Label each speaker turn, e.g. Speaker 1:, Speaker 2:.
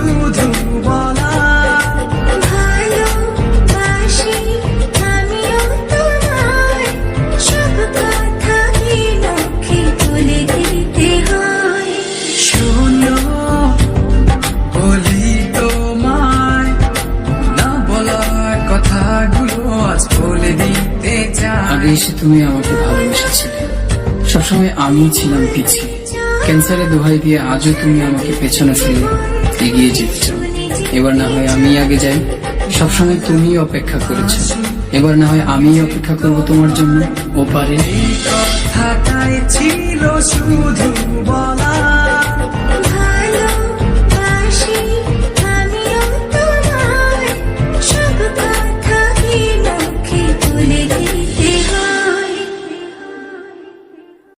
Speaker 1: শুধু বলা।
Speaker 2: ভালোবাসি আমিও তোমায়, সব কথা কি মুখে বলে দিতে হয়?
Speaker 1: শোনো, বলি তোমায় না বলা কথাগুলো আজ বলে দিতে চাই।
Speaker 3: আগে এসে তুমি আমাকে ভালোবেসেছিলে, সবসময় আমি ছিলাম পিছিয়ে। ক্যান্সারে দোহাই দিয়ে আজও তুমি আমাকে পেছনে ফেলে এগিয়ে যেতে চাও। এবার না হয় আমি আগে যাই, সবসময় তুমি অপেক্ষা করেছো, এবার না হয় আমি অপেক্ষা করব তোমার জন্য। ও পারে
Speaker 1: কথাটাই ছিল শুধু বলা।